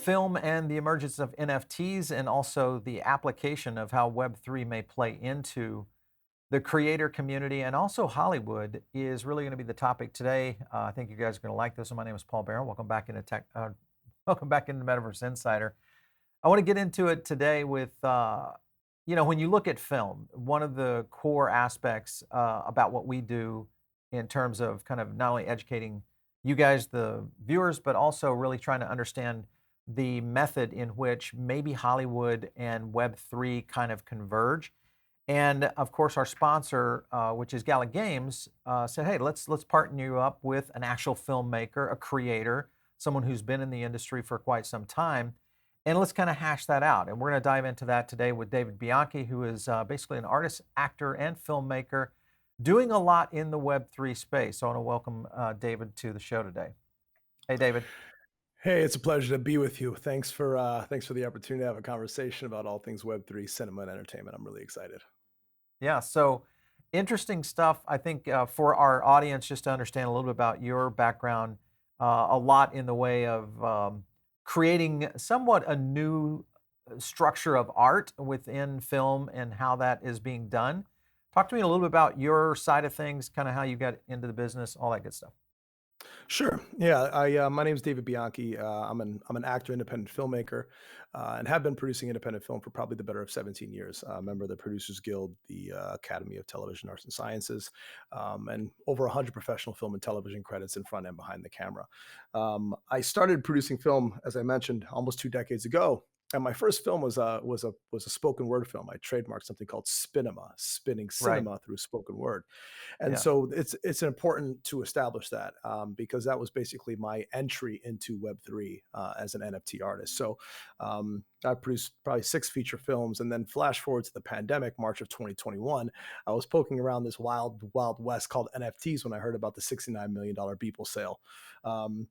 film and the emergence of NFTs and also the application of how Web3 may play into the creator community and also Hollywood is really going to be the topic today. I think you guys are going to like this. My name is Paul Barron. Welcome back into welcome back into Metaverse Insider. I want to get into it today with, when you look at film, one of the core aspects about what we do in terms of kind of not only educating you guys, the viewers, but also really trying to understand the method in which maybe Hollywood and Web3 kind of converge. And of course, our sponsor, which is GALA Games, said, "Hey, let's partner you up with an actual filmmaker, a creator, someone who's been in the industry for quite some time, and let's kind of hash that out." And we're going to dive into that today with David Bianchi, who is basically an artist, actor, and filmmaker, doing a lot in the Web3 space. So I want to welcome David to the show today. Hey, David. Hey, it's a pleasure to be with you. Thanks for the opportunity to have a conversation about all things Web3, cinema, and entertainment. I'm really excited. Yeah, so interesting stuff. I think for our audience, just to understand a little bit about your background, a lot in the way of creating somewhat a new structure of art within film and how that is being done. Talk to me a little bit about your side of things, kind of how you got into the business, all that good stuff. Sure. Yeah. My name is David Bianchi. I'm an actor, independent filmmaker, and have been producing independent film for probably the better of 17 years. Member of the Producers Guild, the Academy of Television Arts and Sciences, and over 100 professional film and television credits in front and behind the camera. I started producing film, as I mentioned, almost 2 decades ago. And my first film was a spoken word film. I trademarked something called Spinema, spinning Right. cinema through spoken word. And Yeah. so it's important to establish that, because that was basically my entry into Web3 as an NFT artist. So I produced probably 6 feature films, and then flash forward to the pandemic, March of 2021. I was poking around this wild west called NFTs when I heard about the $69 million Beeple sale. Um,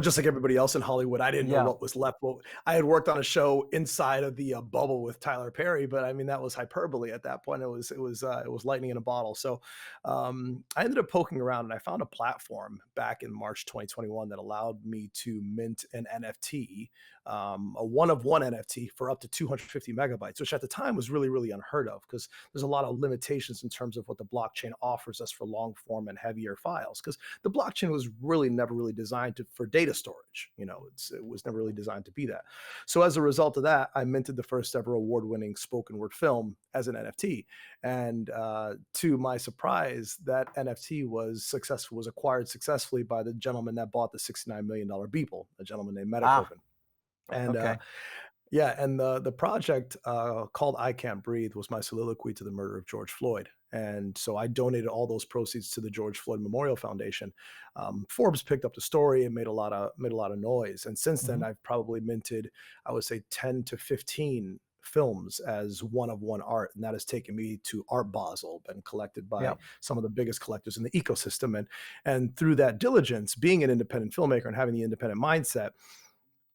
just like everybody else in Hollywood, I didn't know Yeah. what was left. Well, I had worked on a show inside of the bubble with Tyler Perry, but I mean that was hyperbole at that point. It was lightning in a bottle. So I ended up poking around, and I found a platform back in March 2021 that allowed me to mint an NFT, a one of one NFT for up to 250 megabytes, which at the time was really, really unheard of because there's a lot of limitations in terms of what the blockchain offers us for long form and heavier files. Because the blockchain was really never really designed for data storage. It was never really designed to be that. So as a result of that, I minted the first ever award-winning spoken word film as an NFT. And to my surprise, that NFT was acquired successfully by the gentleman that bought the $69 million Beeple, a gentleman named Ah, Metacoven. And okay. yeah, and the project called "I Can't Breathe" was my soliloquy to the murder of George Floyd. And so I donated all those proceeds to the George Floyd Memorial Foundation. Forbes picked up the story and made a lot of noise. And since then, Hmm. I've probably minted, I would say, 10 to 15 films as one of one art, and that has taken me to Art Basel, been collected by Yeah. some of the biggest collectors in the ecosystem. And through that diligence, being an independent filmmaker and having the independent mindset,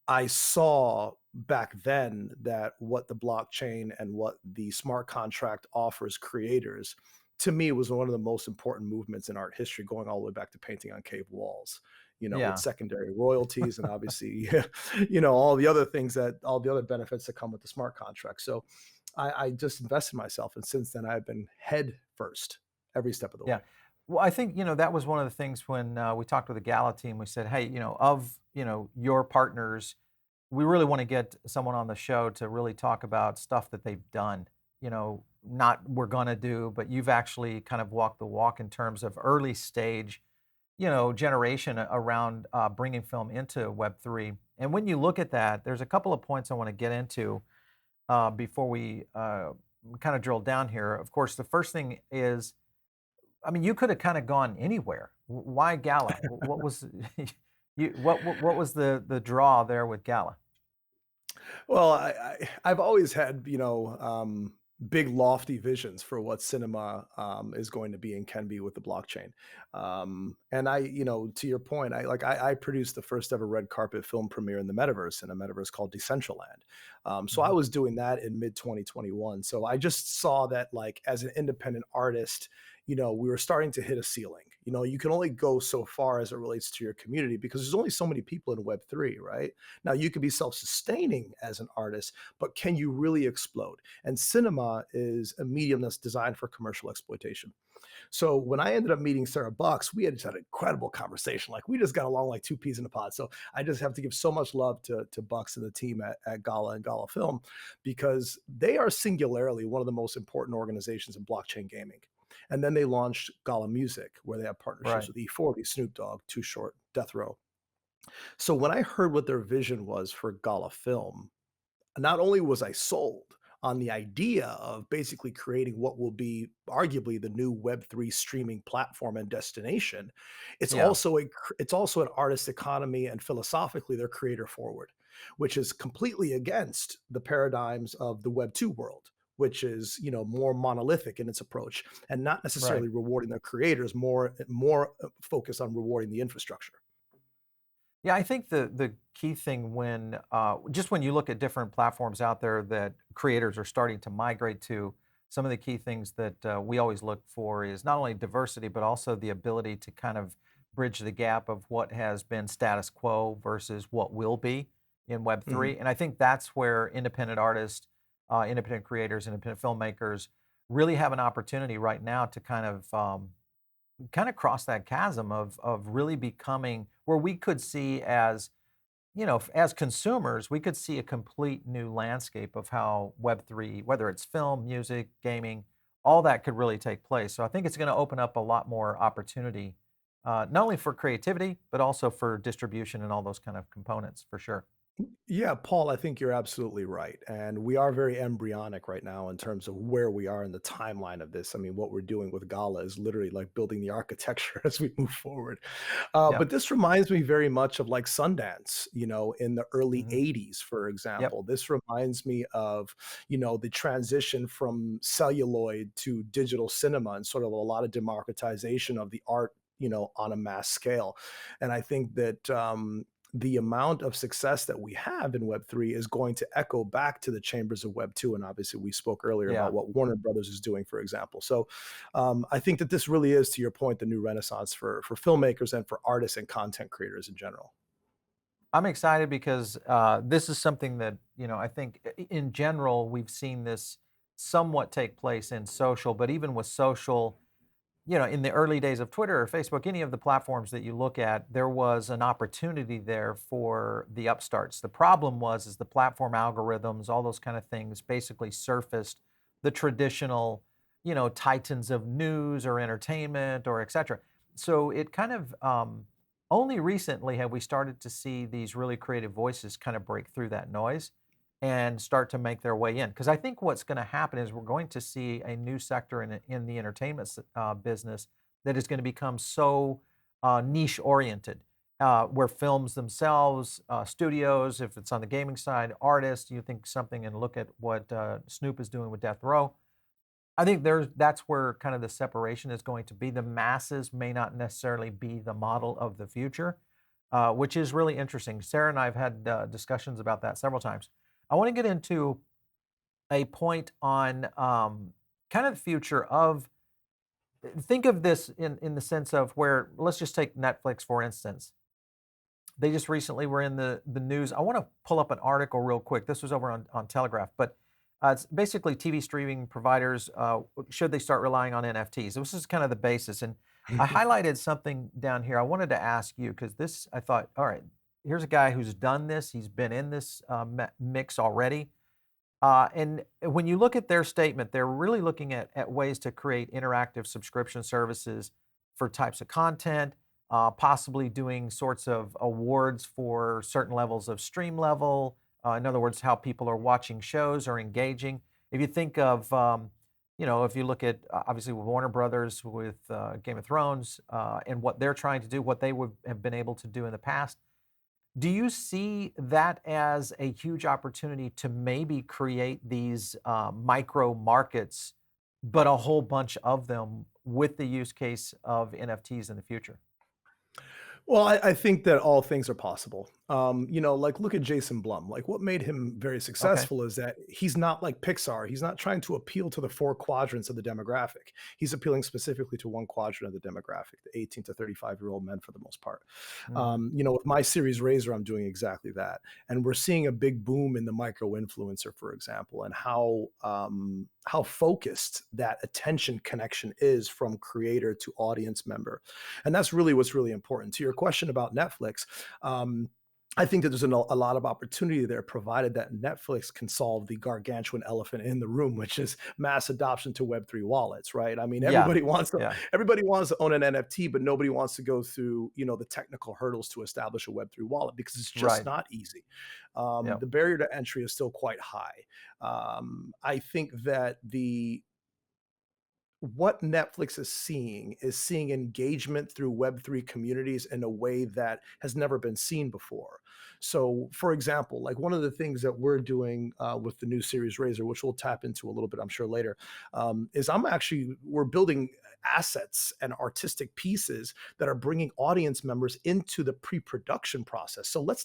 I saw back then that what the blockchain and what the smart contract offers creators, to me, was one of the most important movements in art history, going all the way back to painting on cave walls, with Yeah. secondary royalties and obviously, all the other benefits that come with the smart contract. So I just invested in myself. And since then, I've been head first every step of the Yeah. way. Well, I think, that was one of the things when we talked with the Gala team. We said, hey, of, your partners, we really want to get someone on the show to really talk about stuff that they've done, not we're going to do, but you've actually kind of walked the walk in terms of early stage, generation around bringing film into Web3. And when you look at that, there's a couple of points I want to get into before we kind of drill down here. Of course, the first thing is, I mean, you could have kind of gone anywhere. Why Gala? What was what was the draw there with Gala? Well, I've always had, big lofty visions for what cinema is going to be and can be with the blockchain. And to your point, I produced the first ever red carpet film premiere in the metaverse, in a metaverse called Decentraland. So I Mhm. was doing that in mid 2021. So I just saw that, like, as an independent artist, we were starting to hit a ceiling. You can only go so far as it relates to your community because there's only so many people in Web3, right? Now, you can be self sustaining as an artist, but can you really explode? And cinema is a medium that's designed for commercial exploitation. So when I ended up meeting Sarah Bucks, we had just had an incredible conversation. Like, we just got along like two peas in a pod. So I just have to give so much love to Bucks and the team at GALA and GALA Film, because they are singularly one of the most important organizations in blockchain gaming. And then they launched GALA Music, where they have partnerships Right. with E40, Snoop Dogg, Too Short, Death Row. So when I heard what their vision was for GALA Film, not only was I sold on the idea of basically creating what will be arguably the new Web3 streaming platform and destination, Yeah. it's also an artist economy, and philosophically they're creator forward, which is completely against the paradigms of the Web2 world, which is, more monolithic in its approach and not Right. necessarily rewarding the creators, more focused on rewarding the infrastructure. Yeah, I think the key thing when just when you look at different platforms out there that creators are starting to migrate to, some of the key things that we always look for is not only diversity but also the ability to kind of bridge the gap of what has been status quo versus what will be in Web Mhm. three. And I think that's where independent artists, independent creators, independent filmmakers really have an opportunity right now to kind of cross that chasm of really becoming where we could see as as consumers we could see a complete new landscape of how web3, whether it's film, music, gaming, all that could really take place. So I think it's going to open up a lot more opportunity, not only for creativity but also for distribution and all those kind of components for sure. Yeah, Paul, I think you're absolutely right. And we are very embryonic right now in terms of where we are in the timeline of this. I mean, what we're doing with Gala is literally like building the architecture as we move forward. Yeah. But this reminds me very much of like Sundance, in the early Hmm. 80s, for Yep. example. This reminds me of, the transition from celluloid to digital cinema and sort of a lot of democratization of the art, on a mass scale. And I think that, the amount of success that we have in Web3 is going to echo back to the chambers of Web2. And obviously, we spoke earlier about Yeah. what Warner Brothers is doing, for example. So I think that this really is, to your point, the new renaissance for filmmakers and for artists and content creators in general. I'm excited because this is something that, I think in general, we've seen this somewhat take place in social, but even with social, in the early days of Twitter or Facebook, any of the platforms that you look at, there was an opportunity there for the upstarts. The problem was is the platform algorithms, all those kind of things basically surfaced the traditional, titans of news or entertainment or et cetera. So it kind of only recently have we started to see these really creative voices kind of break through that noise and start to make their way in. Because I think what's going to happen is we're going to see a new sector in the entertainment business that is going to become so niche oriented, where films themselves, studios, if it's on the gaming side, artists, you think something and look at what Snoop is doing with Death Row. I think that's where kind of the separation is going to be. The masses may not necessarily be the model of the future, which is really interesting. Sarah and I have had discussions about that several times. I want to get into a point on kind of the future of think of this in the sense of where let's just take Netflix for instance. They just recently were in the news. I want to pull up an article real quick. This was over on Telegraph, but it's basically TV streaming providers should they start relying on NFTs. This is kind of the basis, and I highlighted something down here. I wanted to ask you because this I thought, all right, here's a guy who's done this. He's been in this mix already. And when you look at their statement, they're really looking at ways to create interactive subscription services for types of content, possibly doing sorts of awards for certain levels of stream level. In other words, how people are watching shows or engaging. If you think of, if you look at obviously with Warner Brothers with Game of Thrones and what they're trying to do, what they would have been able to do in the past, do you see that as a huge opportunity to maybe create these micro markets, but a whole bunch of them with the use case of NFTs in the future? Well, I think that all things are possible. Like look at Jason Blum. Like what made him very Okay. successful is that he's not like Pixar. He's not trying to appeal to the four quadrants of the demographic. He's appealing specifically to one quadrant of the demographic, the 18 to 35-year-old men for the most part. Hmm. With my series Razer, I'm doing exactly that. And we're seeing a big boom in the micro influencer, for example, and how focused that attention connection is from creator to audience member. And that's really what's really important. To your question about Netflix, um, I think that there's a lot of opportunity there, provided that Netflix can solve the gargantuan elephant in the room, which is mass adoption to Web3 wallets, right? I mean, Yeah. Yeah. everybody wants to own an NFT, but nobody wants to go through, the technical hurdles to establish a Web3 wallet because it's just Right. not easy. Yeah. The barrier to entry is still quite high. I think that the what Netflix is seeing engagement through Web3 communities in a way that has never been seen before. So, for example, like one of the things that we're doing with the new series Razer, which we'll tap into a little bit, I'm sure later, is we're building assets and artistic pieces that are bringing audience members into the pre-production process. So let's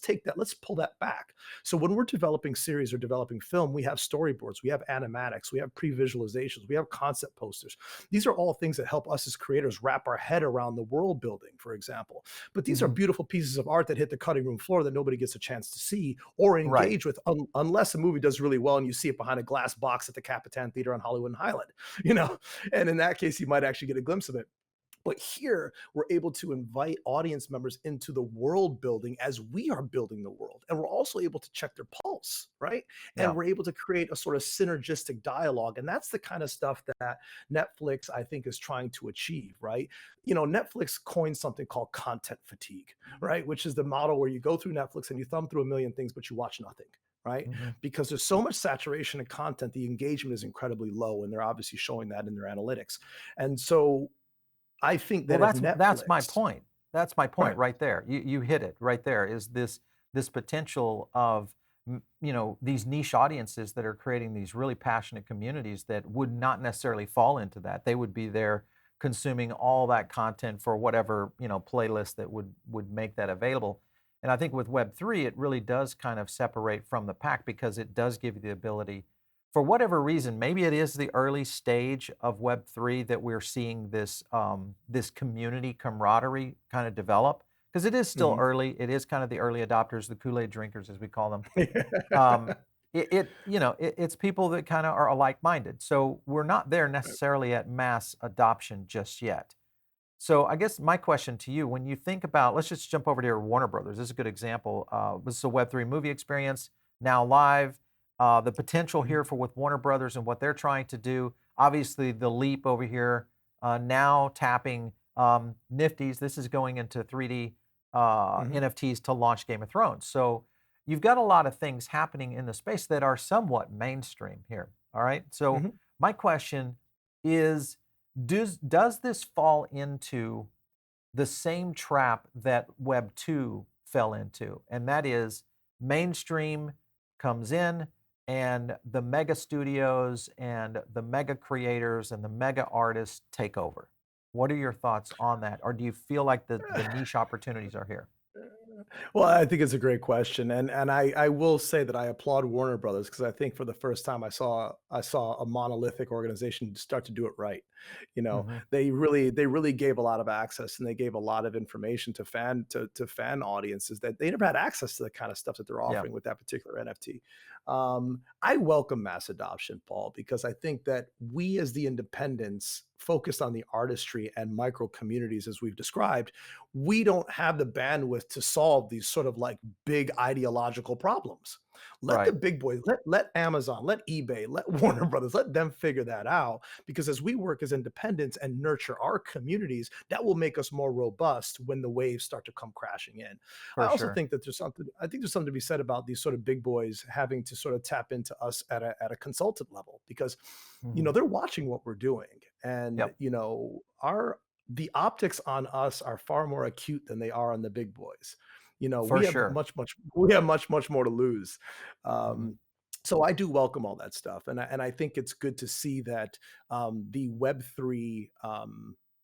pull that back. So when we're developing series or developing film, we have storyboards, we have animatics, we have pre-visualizations, we have concept posters. These are all things that help us as creators wrap our head around the world building, for example. But these are Hmm. beautiful pieces of art that hit the cutting room floor that nobody gets a chance to see or Right. engage with unless a movie does really well and you see it behind a glass box at the Capitan Theater on Hollywood and Highland, you know? And in that case, you might actually get a glimpse of it. But here, we're able to invite audience members into the world building as we are building the world. And we're also able to check their pulse, right? And Yeah. we're able to create a sort of synergistic dialogue. And that's the kind of stuff that Netflix, I think, is trying to achieve, right? Netflix coined something called content fatigue, right? Which is the model where you go through Netflix and you thumb through a million things, but you watch nothing. Right. Hmm. Because there's so much saturation in content, the engagement is incredibly low. And they're obviously showing that in their analytics. And so I think Well, that if that's my Netflix point. That's my point right, right there. You hit it right there. Is this potential of these niche audiences that are creating these really passionate communities that would not necessarily fall into that. They would be there consuming all that content for whatever playlist that would make that available. And I think with Web3, it really does kind of separate from the pack because it does give you the ability for whatever reason, maybe it is the early stage of Web3 that we're seeing this community camaraderie kind of develop because it is still mhm. early. It is kind of the early adopters, the Kool-Aid drinkers, as we call them. Um, it's people that kind of are like-minded. So we're not there necessarily at mass adoption just yet. So I guess my question to you, when you think about, let's just jump over to your Warner Brothers. This is a good example. This is a Web3 movie experience now live. The potential Mhm, here for with Warner Brothers and what they're trying to do. Obviously, the leap over here now tapping Nifties. This is going into 3D mhm, NFTs to launch Game of Thrones. So you've got a lot of things happening in the space that are somewhat mainstream here. All right. So mhm. my question is does this fall into the same trap that Web 2 fell into? And that is mainstream comes in and the mega studios and the mega creators and the mega artists take over. What are your thoughts on that? Or do you feel like the niche opportunities are here? Well, I think it's a great question, and I will say that I applaud Warner Brothers because I think for the first time I saw a monolithic organization start to do it right. Mhm. They really gave a lot of access and they gave a lot of information to fan audiences that they never had access to the kind of stuff that they're Yeah, offering with that particular NFT. I welcome mass adoption, Paul, because I think that we as the independents focused on the artistry and micro communities as we've described, we don't have the bandwidth to solve these sort of like big ideological problems. Let the right. big boys, let Amazon, let eBay, let Warner Brothers, let them figure that out. Because as we work as independents and nurture our communities, that will make us more robust when the waves start to come crashing in. I For also sure. think that there's something to be said about these sort of big boys having to sort of tap into us at a consultant level because Mhm. they're watching what we're doing and Yep. our the optics on us are far more acute than they are on the big boys. For sure. We have much more to lose. Mhm. Um, so I do welcome all that stuff, and I think it's good to see that the Web 3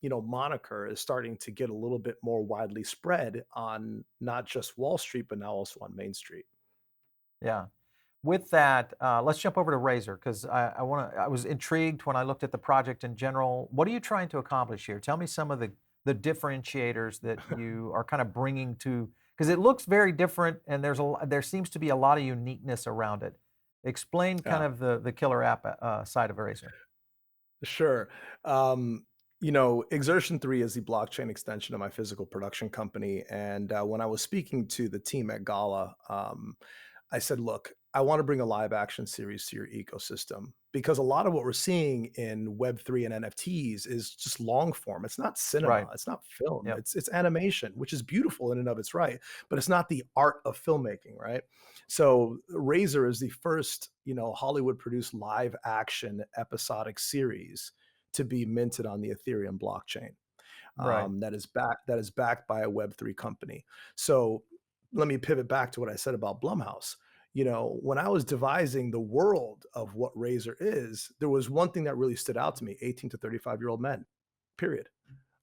moniker is starting to get a little bit more widely spread on not just Wall Street, but now also on Main Street. Yeah. With that, let's jump over to Razer because I was intrigued when I looked at the project in general. What are you trying to accomplish here? Tell me some of the differentiators that you are kind of bringing to, because it looks very different and there seems to be a lot of uniqueness around it. Explain kind Yeah. of the killer app side of Razer. Sure. Exertion 3 is the blockchain extension of my physical production company. And when I was speaking to the team at Gala, I said, look, I want to bring a live action series to your ecosystem because a lot of what we're seeing in Web3 and NFTs is just long form. It's not cinema, Right. it's not film, Yep. it's animation, which is beautiful in and of its right, but it's not the art of filmmaking, right? So Razor is the first, Hollywood produced live action episodic series to be minted on the Ethereum blockchain, Right. that is backed by a Web3 company. So let me pivot back to what I said about Blumhouse. When I was devising the world of what Razer is, there was one thing that really stood out to me: 18 to 35-year-old men. Period.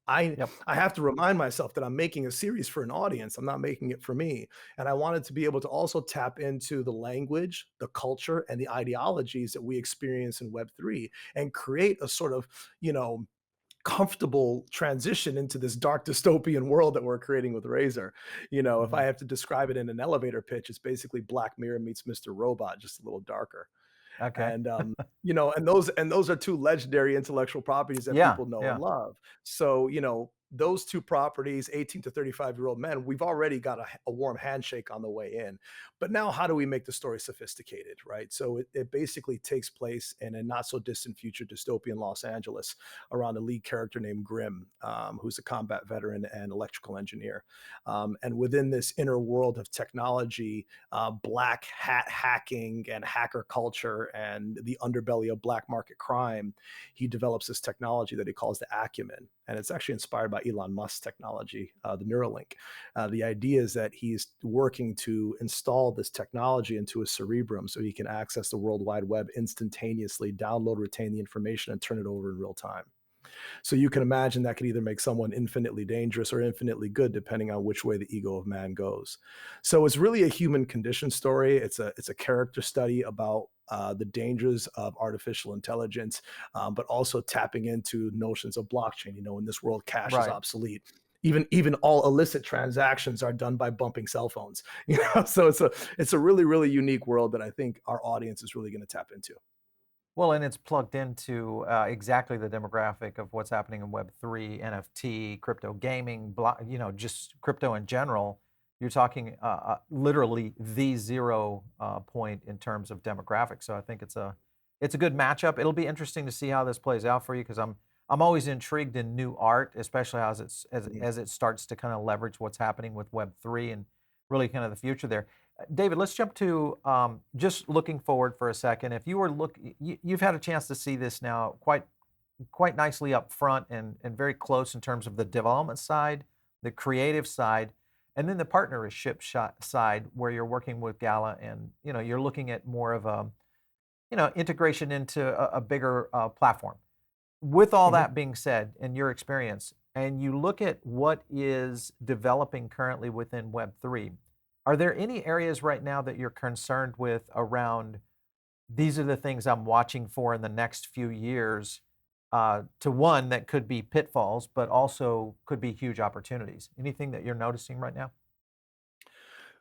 I Yep. I have to remind myself that I'm making a series for an audience. I'm not making it for me. And I wanted to be able to also tap into the language, the culture, and the ideologies that we experience in Web3 and create a sort of, you know, comfortable transition into this dark dystopian world that we're creating with Razer. If I Mhm. have to describe it in an elevator pitch, it's basically Black Mirror meets Mr. Robot, just a little darker. Okay. And those are two legendary intellectual properties that Yeah. people know and Yeah. love. So, those two properties, 18 to 35-year-old men, we've already got a warm handshake on the way in. But now, how do we make the story sophisticated, right? So it basically takes place in a not so distant future dystopian Los Angeles around a lead character named Grim, who's a combat veteran and electrical engineer. And within this inner world of technology, black hat hacking and hacker culture and the underbelly of black market crime, he develops this technology that he calls the Acumen. And it's actually inspired by Elon Musk's technology, the Neuralink. The idea is that he's working to install this technology into his cerebrum so he can access the World Wide Web instantaneously, download, retain the information, and turn it over in real time. So you can imagine that could either make someone infinitely dangerous or infinitely good, depending on which way the ego of man goes. So it's really a human condition story. It's a character study about the dangers of artificial intelligence, but also tapping into notions of blockchain. In this world, cash is Right. obsolete. Even all illicit transactions are done by bumping cell phones. So it's a really really unique world that I think our audience is really going to tap into. Well, and it's plugged into exactly the demographic of what's happening in Web3, NFT, crypto gaming, just crypto in general. You're talking literally the zero point in terms of demographics. So I think it's a good matchup. It'll be interesting to see how this plays out for you because I'm always intrigued in new art, especially Mhm. as it starts to kind of leverage what's happening with Web3 and really kind of the future there. David, let's jump to just looking forward for a second. If you were you've had a chance to see this now quite nicely up front and very close in terms of the development side, the creative side, and then the partnership side where you're working with Gala and you're looking at more of a integration into a bigger platform. With all Mhm. that being said, in your experience, and you look at what is developing currently within Web3, are there any areas right now that you're concerned with around these are the things I'm watching for in the next few years? To one, that could be pitfalls, but also could be huge opportunities. Anything that you're noticing right now?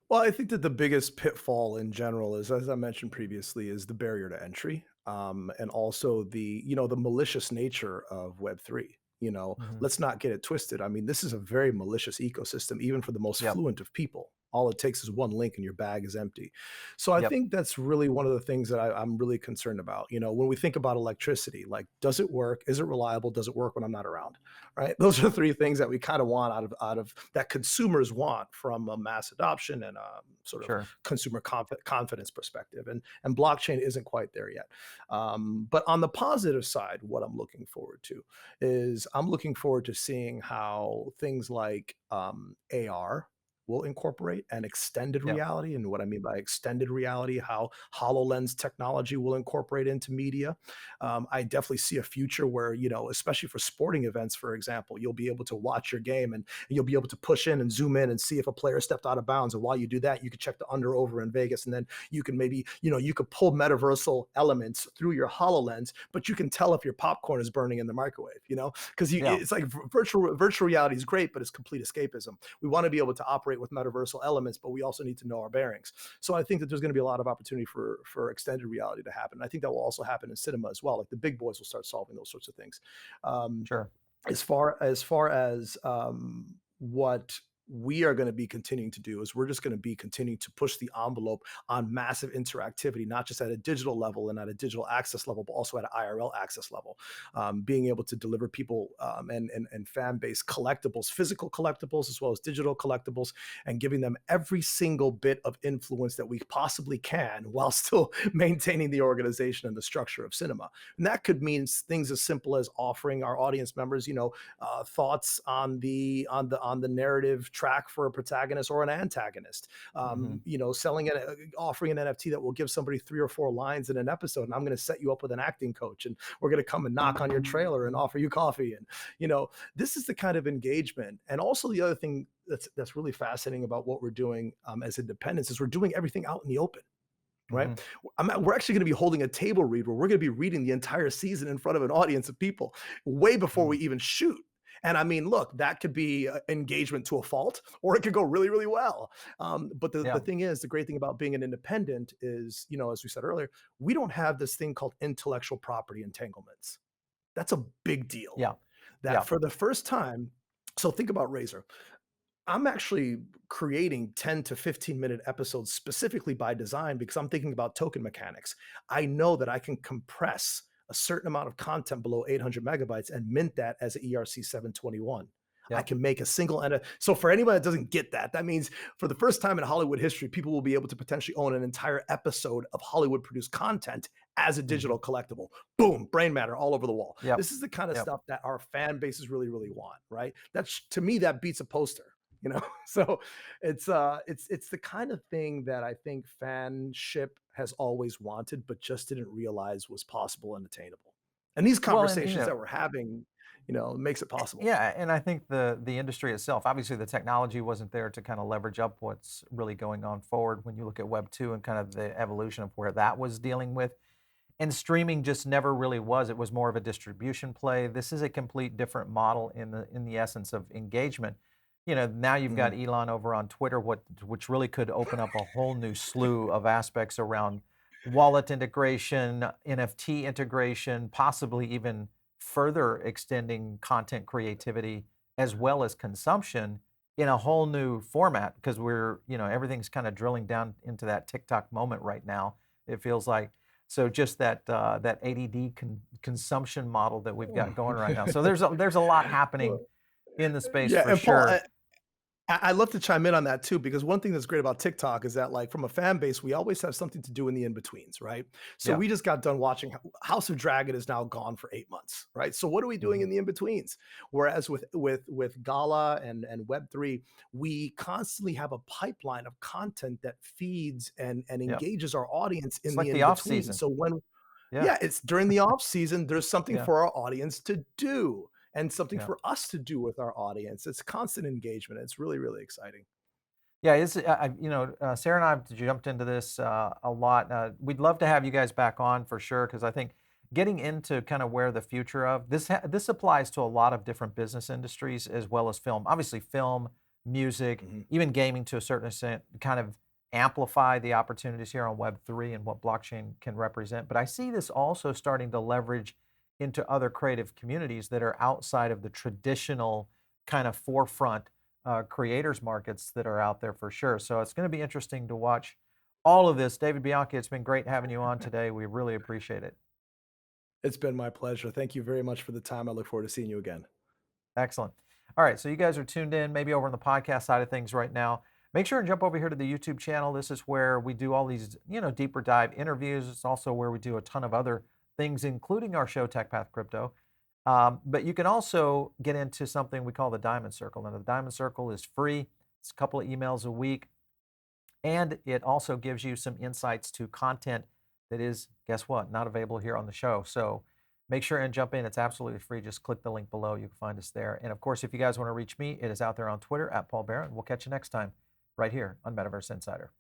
Well, I think that the biggest pitfall in general is, as I mentioned previously, is the barrier to entry, and also the malicious nature of Web3. Hmm. Let's not get it twisted. I mean, this is a very malicious ecosystem, even for the most Yep. fluent of people. All it takes is one link and your bag is empty. So I Yep. think that's really one of the things that I'm really concerned about. When we think about electricity, like, does it work? Is it reliable? Does it work when I'm not around? Right? Those are three things that we kind of want out of that consumers want from a mass adoption and sort of Sure. consumer confidence perspective. And blockchain isn't quite there yet. But on the positive side, what I'm looking forward to is I'm looking forward to seeing how things like AR will incorporate, and extended Yeah, reality. And what I mean by extended reality, how HoloLens technology will incorporate into media. I definitely see a future where, especially for sporting events, for example, you'll be able to watch your game, and you'll be able to push in and zoom in and see if a player stepped out of bounds. And while you do that, you can check the under over in Vegas. And then you can maybe, you could pull metaversal elements through your HoloLens, but you can tell if your popcorn is burning in the microwave, because yeah, it's like virtual reality is great, but it's complete escapism. We want to be able to operate with metaversal elements, but we also need to know our bearings. So I think that there's going to be a lot of opportunity for extended reality to happen. And I think that will also happen in cinema as well. Like the big boys will start solving those sorts of things. Um, sure. as far as what we are going to be continuing to do is we're just going to be continuing to push the envelope on massive interactivity, not just at a digital level and at a digital access level, but also at an IRL access level. Being able to deliver people and fan base collectibles, physical collectibles as well as digital collectibles, and giving them every single bit of influence that we possibly can while still maintaining the organization and the structure of cinema. And that could mean things as simple as offering our audience members, thoughts on the narrative track for a protagonist or an antagonist. Hmm. Offering an NFT that will give somebody 3 or 4 lines in an episode, and I'm going to set you up with an acting coach, and we're going to come and knock on your trailer and offer you coffee. And this is the kind of engagement. And also the other thing that's really fascinating about what we're doing as independents is we're doing everything out in the open. Right. Hmm. We're actually going to be holding a table read where we're going to be reading the entire season in front of an audience of people way before Hmm. we even shoot. And I mean, look, that could be engagement to a fault, or it could go really, really well. But the Yeah, thing is, the great thing about being an independent is, as we said earlier, we don't have this thing called intellectual property entanglements. That's a big deal. yeah, That yeah. for the first time, so think about Razer. I'm actually creating 10 to 15-minute episodes specifically by design because I'm thinking about token mechanics. I know that I can compress a certain amount of content below 800 megabytes and mint that as an ERC 721. I Yeah. can make a single so for anybody that doesn't get that, that means for the first time in Hollywood history, people will be able to potentially own an entire episode of Hollywood produced content as a Hmm. digital collectible. Boom, brain matter all over the wall. Yep. This is the kind of Yep. stuff that our fan bases really, really want, right? That's, to me, that beats a poster. So it's the kind of thing that I think fanship has always wanted but just didn't realize was possible and attainable. And these Well, and conversations that we're having, makes it possible. yeah, and I think the industry itself, obviously the technology wasn't there to kind of leverage up what's really going on forward when you look at Web 2 and kind of the evolution of where that was dealing with. And streaming just never really was. It was more of a distribution play. This is a complete different model in the essence of engagement. Now you've got Mhm. Elon over on Twitter, which really could open up a whole new slew of aspects around wallet integration, NFT integration, possibly even further extending content creativity as well as consumption in a whole new format because everything's kind of drilling down into that TikTok moment right now. It feels like so just that ADD consumption model that we've got going right now. So there's a lot happening Well, in the space yeah, for and Paul, sure. I'd love to chime in on that too, because one thing that's great about TikTok is that, like, from a fan base, we always have something to do in the in betweens, right? So Yeah. we just got done watching House of Dragon is now gone for 8 months, right? So what are we doing Mhm. in the in betweens? Whereas with Gala and Web3, we constantly have a pipeline of content that feeds and Yeah. engages our audience It's in the like the in off between. season. So when Yeah. yeah, it's during the off season, there's something Yeah. for our audience to do and something Yeah. for us to do with our audience. It's constant engagement. It's really, really exciting. Yeah, Sarah and I have jumped into this a lot. We'd love to have you guys back on for sure because I think getting into kind of where the future of this applies to a lot of different business industries as well as film. Obviously, film, music, Mhm. even gaming to a certain extent, kind of amplify the opportunities here on Web 3 and what blockchain can represent. But I see this also starting to leverage into other creative communities that are outside of the traditional kind of forefront creators markets that are out there for sure. So it's going to be interesting to watch all of this. David Bianchi, it's been great having you on today. We really appreciate it. It's been my pleasure. Thank you very much for the time. I look forward to seeing you again. Excellent. All right, so you guys are tuned in, maybe over on the podcast side of things right now. Make sure and jump over here to the YouTube channel. This is where we do all these, deeper dive interviews. It's also where we do a ton of other things, including our show, Tech Path Crypto. But you can also get into something we call the Diamond Circle. And the Diamond Circle is free. It's a couple of emails a week. And it also gives you some insights to content that is, guess what, not available here on the show. So make sure and jump in. It's absolutely free. Just click the link below. You can find us there. And of course, if you guys want to reach me, it is out there on Twitter at Paul Barrett. We'll catch you next time right here on Metaverse Insider.